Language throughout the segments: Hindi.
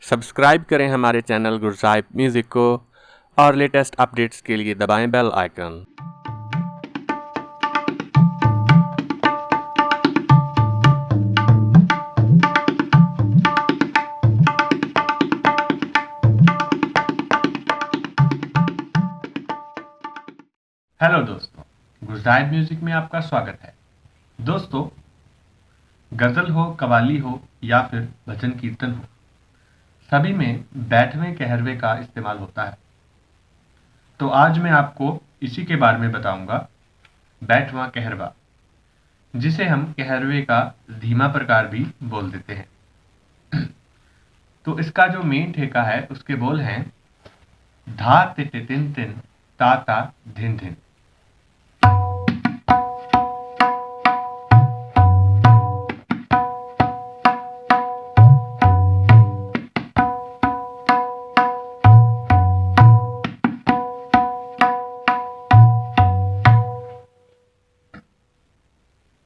सब्सक्राइब करें हमारे चैनल गुरसाहिब म्यूज़िक को और लेटेस्ट अपडेट्स के लिए दबाएं बेल आइकन। हेलो दोस्तों, गुरसाहिब म्यूजिक में आपका स्वागत है। दोस्तों, गज़ल हो, कव्वाली हो या फिर भजन कीर्तन हो, सभी में बैठवें कहरवे का इस्तेमाल होता है। तो आज मैं आपको इसी के बारे में बताऊंगा, बैठवां कहरवा, जिसे हम कहरवे का धीमा प्रकार भी बोल देते हैं। तो इसका जो मेन ठेका है उसके बोल हैं धा तिट तिन तिन ता ता धिन धिन।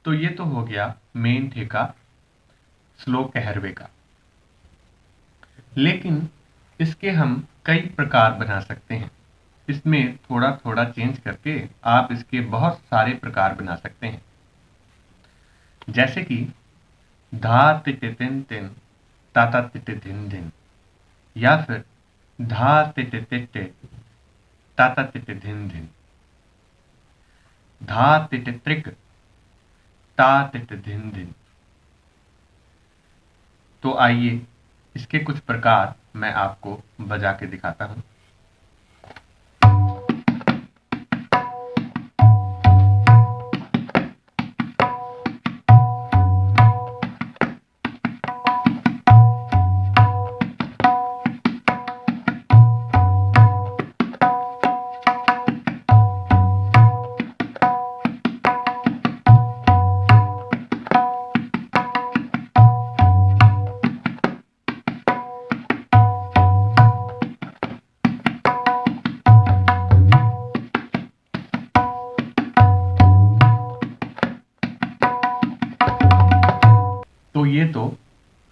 तो ये तो हो गया मेन ठेका स्लो कहरवे का। लेकिन इसके हम कई प्रकार बना सकते हैं। इसमें थोड़ा थोड़ा चेंज करके आप इसके बहुत सारे प्रकार बना सकते हैं। जैसे कि धा तिट तिन तिन ताता तिट धिन धिन, या फिर धा तिट तिट ताता तिट धिन धिन, धा तिट त्रिक ता तिट धिन धिन। तो आइए इसके कुछ प्रकार मैं आपको बजा के दिखाता हूं। तो ये तो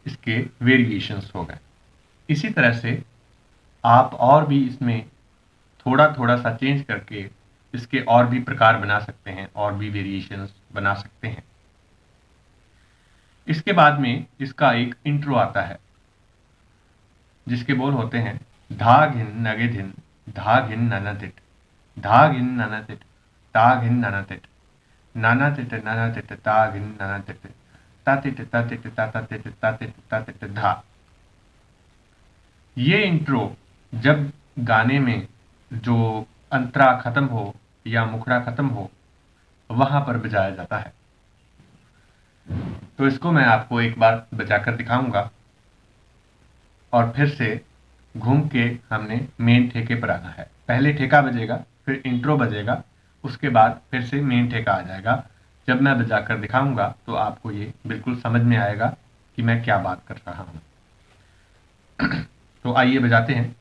इसके वेरिएशंस हो गए। इसी तरह से आप और भी इसमें थोड़ा थोड़ा सा चेंज करके इसके और भी प्रकार बना सकते हैं और भी वेरिएशंस बना सकते हैं। इसके बाद में इसका एक इंट्रो आता है जिसके बोल होते हैं धा घिन नगे धिन धा घिन नाना तिट, धा घिन नाना तिट ता घिन नाना तिट, नाना तिट ता घिन नाना तिट, ता तिट ता तिट ता ता तिट ता तिट ता तिट धा। ये इंट्रो जब गाने में जो अंतरा खत्म हो या मुखड़ा खत्म हो वहां पर बजाया जाता है। तो इसको मैं आपको एक बार बजाकर दिखाऊंगा और फिर से घूम के हमने मेन ठेके पर आना है। पहले ठेका बजेगा, फिर इंट्रो बजेगा, उसके बाद फिर से मेन ठेका आ जाएगा। जब मैं बजाकर दिखाऊंगा तो आपको ये बिल्कुल समझ में आएगा कि मैं क्या बात कर रहा हूं। तो आइए बजाते हैं।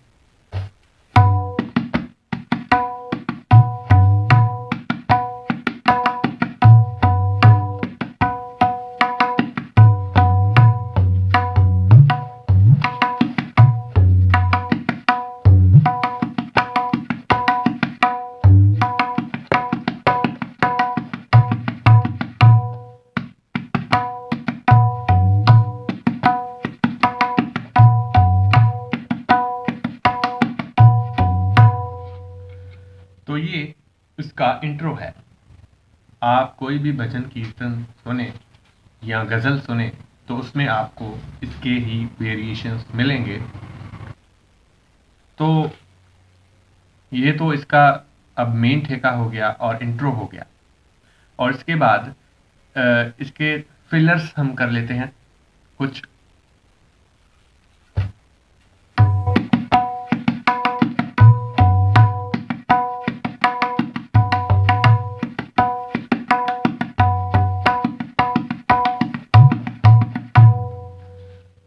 तो ये इसका इंट्रो है। आप कोई भी भजन कीर्तन सुने या गज़ल सुने तो उसमें आपको इसके ही वेरिएशंस मिलेंगे। तो ये तो इसका अब मेन ठेका हो गया और इंट्रो हो गया। और इसके बाद इसके फिलर्स हम कर लेते हैं कुछ।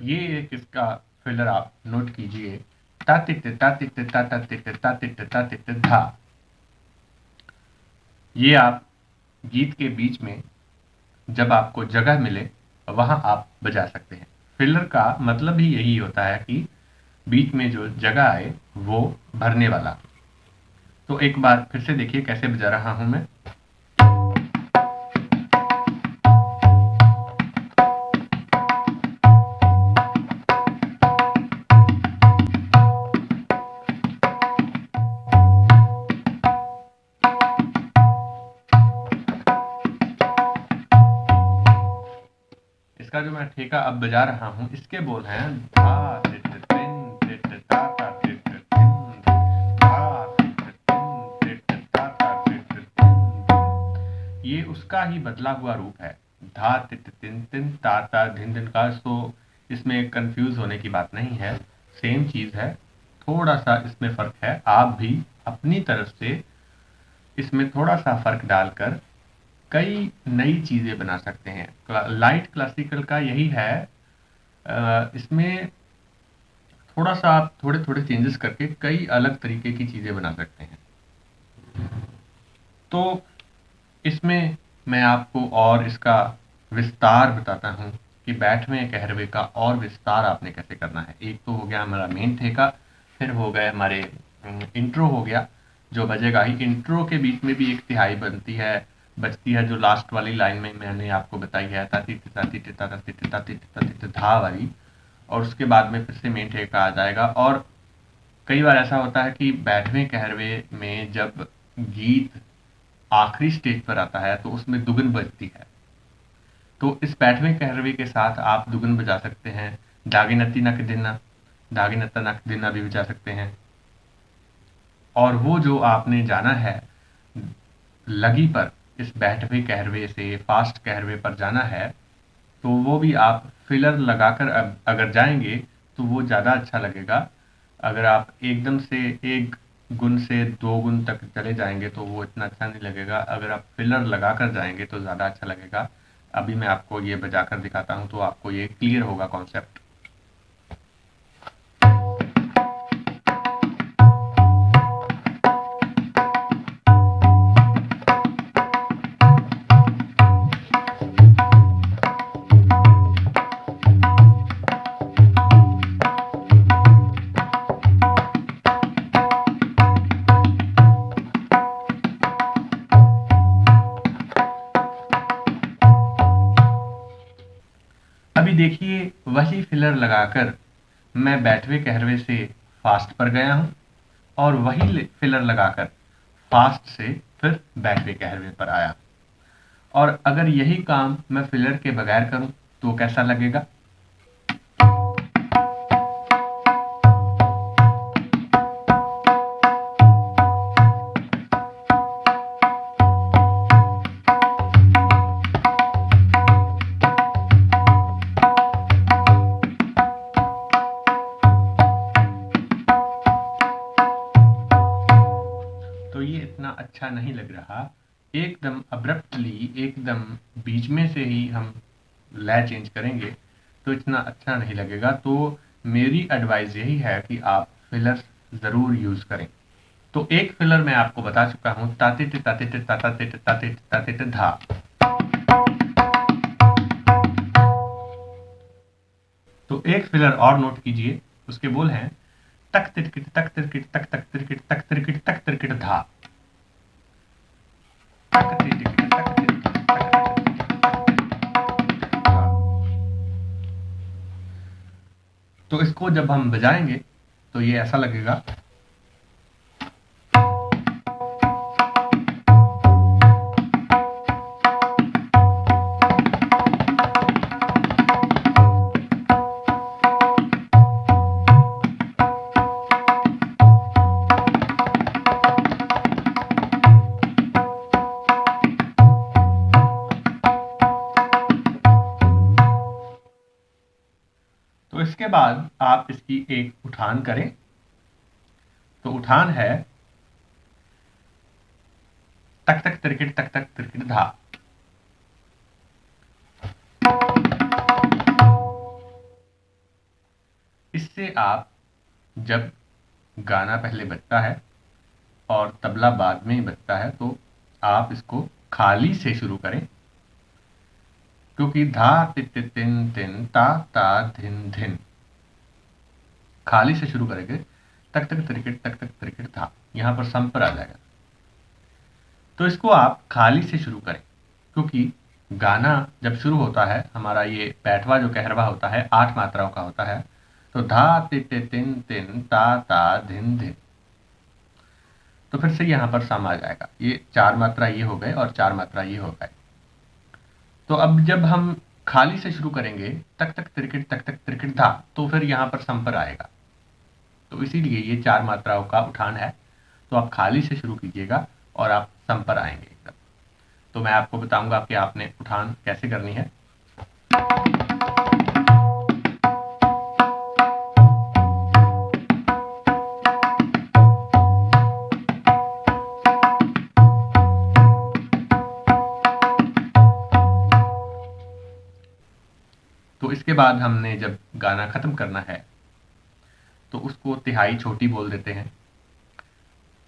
ये एक इसका फिलर आप नोट कीजिए, तातिट तातिट तातिट तातिट तातिट धा। ये आप गीत के बीच में जब आपको जगह मिले वहां आप बजा सकते हैं। फिलर का मतलब ही यही होता है कि बीच में जो जगह आए वो भरने वाला। तो एक बार फिर से देखिए कैसे बजा रहा हूं मैं। इसका जो मैं ठेका अब बजा रहा हूं, इसके बोल हैं धा टिट तिन टिट ता ता टिट तिन, धा टिट तिन टिट ता ता टिट तिन। ये उसका ही बदला हुआ रूप है, धा टिट तिन तिन ता ता धिन धिन का। तो इसमें कंफ्यूज होने की बात नहीं है, सेम चीज है, थोड़ा सा इसमें फर्क है। आप भी अपनी तरफ से इसमें थोड़ा सा फर्क डालकर कई नई चीजें बना सकते हैं। लाइट क्लासिकल का यही है, इसमें थोड़ा सा आप थोड़े थोड़े चेंजेस करके कई अलग तरीके की चीजें बना सकते हैं। तो इसमें मैं आपको और इसका विस्तार बताता हूँ कि बैठवें कहरवे का और विस्तार आपने कैसे करना है। एक तो हो गया हमारा मेन ठेका, फिर हो गए हमारे इंट्रो हो गया जो बजेगा ही। इंट्रो के बीच में भी एक तिहाई बजती है जो लास्ट वाली लाइन में मैंने आपको बताई है, ताती ताती ताती ताती ताती धा वाली। और उसके बाद में फिर से मेन ठेका आ जाएगा। और कई बार ऐसा होता है कि बैठवें कहरवे में जब गीत आखिरी स्टेज पर आता है तो उसमें दुगन बजती है। तो इस बैठवें कहरवे के साथ आप दुगन बजा सकते हैं। दागिनती नक दिना, दागिनता नक दिना भी बजा सकते हैं। और वो जो आपने जाना है लगी पर, इस बैठवें कहरवे से फास्ट कहरवे पर जाना है, तो वो भी आप फिलर लगाकर अगर जाएंगे तो वो ज़्यादा अच्छा लगेगा। अगर आप एकदम से एक गुण से दो गुण तक चले जाएंगे तो वो इतना अच्छा नहीं लगेगा। अगर आप फिलर लगाकर जाएंगे तो ज़्यादा अच्छा लगेगा। अभी मैं आपको ये बजाकर दिखाता हूँ तो आपको ये क्लियर होगा कॉन्सेप्ट। अभी देखिए वही फिलर लगाकर मैं बैठवे कहरवे से फास्ट पर गया हूँ और वही फिलर लगाकर फास्ट से फिर बैठवे कहरवे पर आया। और अगर यही काम मैं फिलर के बगैर करूं तो कैसा लगेगा। तो ये इतना अच्छा नहीं लग रहा। एकदम अब्रप्टली, एकदम बीच में से ही हम लय चेंज करेंगे तो इतना अच्छा नहीं लगेगा। तो मेरी एडवाइस यही है कि आप फिलर ज़रूर यूज़ करें। तो एक फिलर मैं आपको बता चुका हूँ, ताते टे ताते टे ताता टे ताते टे ताते टे धा। तो एक फिलर और नोट कीजिए, उसके बोल हैं तक तिरकिट तक तिरकिट तक तक तिरकिट तक तिरकिट तक तिरकिट धा। तक तिरकिट तक तिरकिट तक तिरकिट धा। तो इसको जब हम बजाएंगे तो ये ऐसा लगेगा। तो इसके बाद आप इसकी एक उठान करें। तो उठान है तक तक तिरकिट तक तक तिरकिट धा। इससे आप जब गाना पहले बजता है और तबला बाद में ही बजता है तो आप इसको खाली से शुरू करें, क्योंकि धा ति तिन तिन ता ता धिन धिन। खाली से शुरू करेंगे, तक तक त्रिकेट तक तक त्रिकेट था, यहाँ पर सम पर आ जाएगा। तो इसको आप खाली से शुरू करें, क्योंकि गाना जब शुरू होता है हमारा ये बैठवा जो कहरवा होता है 8 मात्राओं का होता है। तो धा ति ति तिन तिन ता ता धिन धिन, तो फिर से यहाँ पर सम आ जाएगा। ये 4 मात्रा ये हो गए और 4 मात्रा ये हो गए। तो अब जब हम खाली से शुरू करेंगे तक तक त्रिकेट धा, तो फिर यहाँ पर सम पर आएगा। तो इसीलिए ये 4 मात्राओं का उठान है। तो आप खाली से शुरू कीजिएगा और आप सम पर आएंगे एकदम। तो मैं आपको बताऊंगा कि आपने उठान कैसे करनी है। तो इसके बाद हमने जब गाना खत्म करना है तो उसको तिहाई छोटी बोल देते हैं।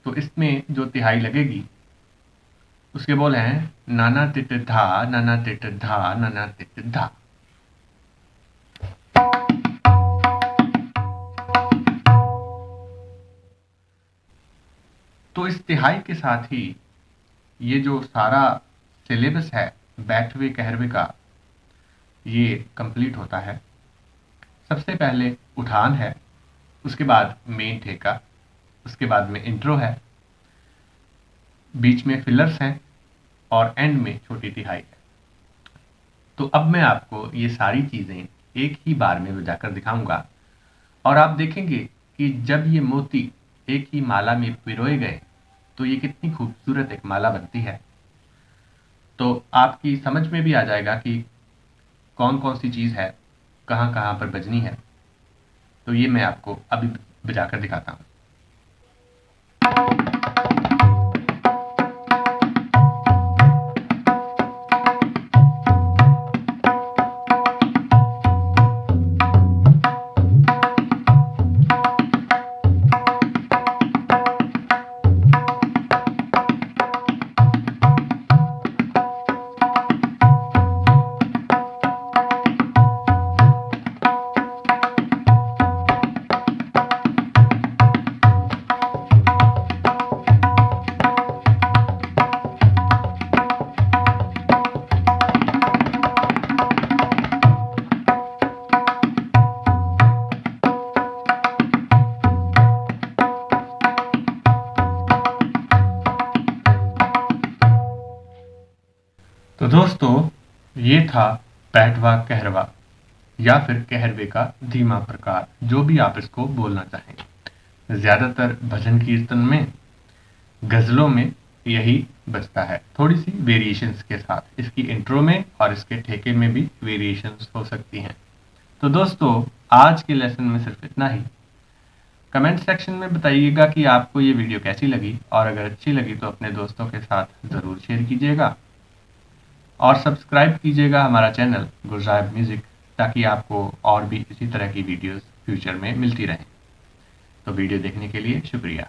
तो इसमें जो तिहाई लगेगी उसके बोल हैं नाना तिट धा, नाना तिट धा, नाना तिट धा। तो इस तिहाई के साथ ही ये जो सारा सिलेबस है बैठवे कहरवे का, ये कंप्लीट होता है। सबसे पहले उठान है, उसके बाद मेन ठेका, उसके बाद में इंट्रो है, बीच में फिलर्स हैं और एंड में छोटी तिहाई है। तो अब मैं आपको ये सारी चीज़ें एक ही बार में बजाकर दिखाऊंगा और आप देखेंगे कि जब ये मोती एक ही माला में पिरोए गए तो ये कितनी खूबसूरत एक माला बनती है। तो आपकी समझ में भी आ जाएगा कि कौन कौन सी चीज़ है, कहाँ कहाँ पर बजनी है। तो ये मैं आपको अभी बजाकर दिखाता हूँ। तो दोस्तों ये था बैठवा कहरवा या फिर कहरवे का धीमा प्रकार, जो भी आप इसको बोलना चाहें। ज़्यादातर भजन कीर्तन में, गज़लों में यही बजता है, थोड़ी सी वेरिएशंस के साथ। इसकी इंट्रो में और इसके ठेके में भी वेरिएशंस हो सकती हैं। तो दोस्तों आज के लेसन में सिर्फ इतना ही। कमेंट सेक्शन में बताइएगा कि आपको ये वीडियो कैसी लगी, और अगर अच्छी लगी तो अपने दोस्तों के साथ ज़रूर शेयर कीजिएगा और सब्सक्राइब कीजिएगा हमारा चैनल गुरजाइब म्यूज़िक, ताकि आपको और भी इसी तरह की वीडियोस फ्यूचर में मिलती रहें। तो वीडियो देखने के लिए शुक्रिया।